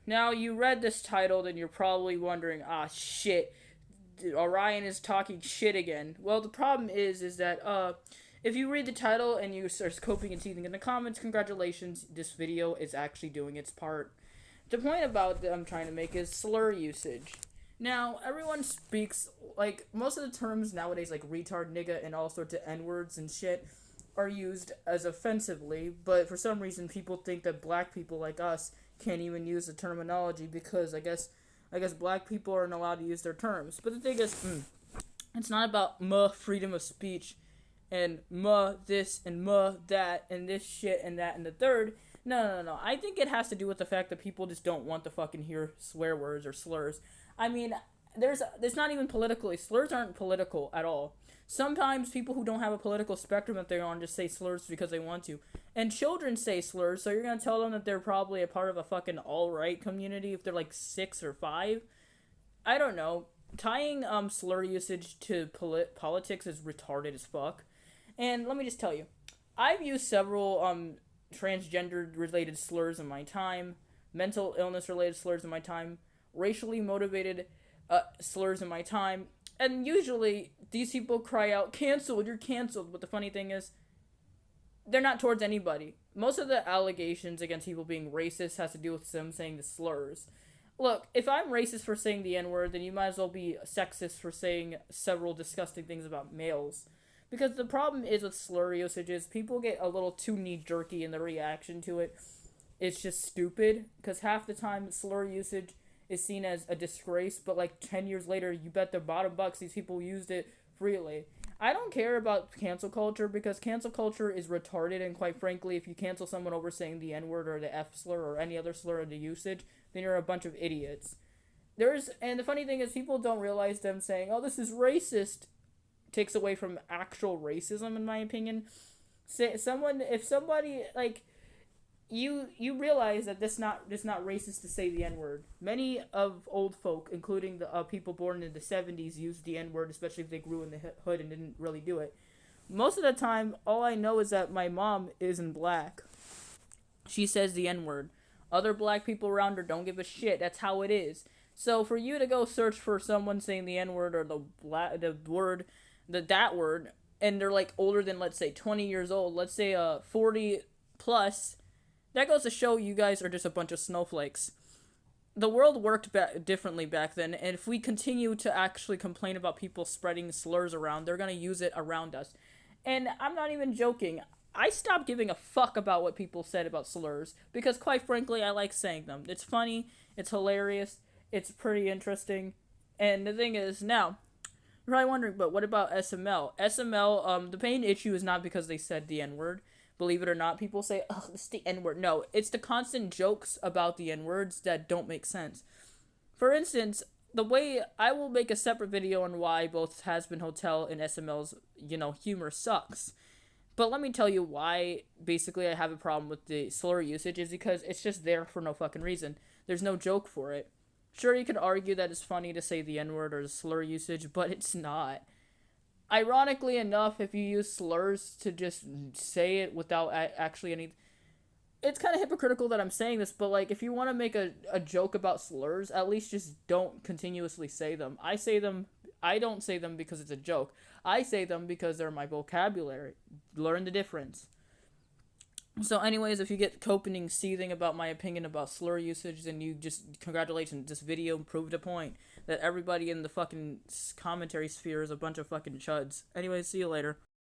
Now, you read this title, and you're probably wondering, ah, shit, Orion is talking shit again. Well, the problem is that, if you read the title and you start coping and teething in the comments, congratulations, this video is actually doing its part. The point about that I'm trying to make is slur usage. Now, everyone speaks, like, most of the terms nowadays, like retard, nigga, and all sorts of N-words and shit, are used as offensively, but for some reason people think that black people like us can't even use the terminology because I guess black people aren't allowed to use their terms. But the thing is, it's not about freedom of speech and this and that and this shit and that and the third. No. I think it has to do with the fact that people just don't want to fucking hear swear words or slurs. I mean, there's not even politically. Slurs aren't political at all. Sometimes people who don't have a political spectrum that they're on just say slurs because they want to. And children say slurs, so you're gonna tell them that they're probably a part of a fucking alt-right community if they're like 6 or 5. I don't know. Tying slur usage to politics is retarded as fuck. And let me just tell you, I've used several transgender related slurs in my time, mental illness related slurs in my time, racially motivated slurs in my time, and usually these people cry out, "Canceled, you're canceled." But the funny thing is, they're not towards anybody. Most of the allegations against people being racist has to do with them saying the slurs. Look, if I'm racist for saying the N word, then you might as well be sexist for saying several disgusting things about males. Because the problem is with slur usage is people get a little too knee jerky in the reaction to it. It's just stupid. Because half the time, slur usage is seen as a disgrace, but like 10 years later, you bet the bottom bucks these people used it freely. I don't care about cancel culture because cancel culture is retarded, and quite frankly, if you cancel someone over saying the N word or the F slur or any other slur in the usage, then you're a bunch of idiots. And the funny thing is, people don't realize them saying, "Oh, this is racist," takes away from actual racism, in my opinion. If somebody like you realize that this not racist to say the N word. Many of old folk, including the people born in the 70s, used the N word, especially if they grew in the hood and didn't really do it. Most of the time, all I know is that my mom isn't black. She says the N word. Other black people around her don't give a shit. That's how it is. So for you to go search for someone saying the N word or the word, that word, and they're like older than, let's say, 20 years old, let's say 40 plus, that goes to show you guys are just a bunch of snowflakes. The world worked differently back then, and if we continue to actually complain about people spreading slurs around, they're gonna use it around us. And I'm not even joking. I stopped giving a fuck about what people said about slurs because, quite frankly, I like saying them. It's funny, it's hilarious, it's pretty interesting. And the thing is, now, you're probably wondering, but what about SML? SML, the main issue is not because they said the N word. Believe it or not, people say, "Oh, it's the N word." No, it's the constant jokes about the N words that don't make sense. For instance, the way I will make a separate video on why both Has Been Hotel and SML's, humor sucks. But let me tell you why basically I have a problem with the slur usage is because it's just there for no fucking reason. There's no joke for it. Sure, you could argue that it's funny to say the N word or the slur usage, but it's not. Ironically enough, if you use slurs to just say it without actually any, it's kind of hypocritical that I'm saying this, but like if you want to make a joke about slurs, at least just don't continuously say them. I don't say them because it's a joke. I say them because they're my vocabulary. Learn the difference. So, anyways, if you get copening, seething about my opinion about slur usage, then you just, congratulations, this video proved a point that everybody in the fucking commentary sphere is a bunch of fucking chuds. Anyways, see you later.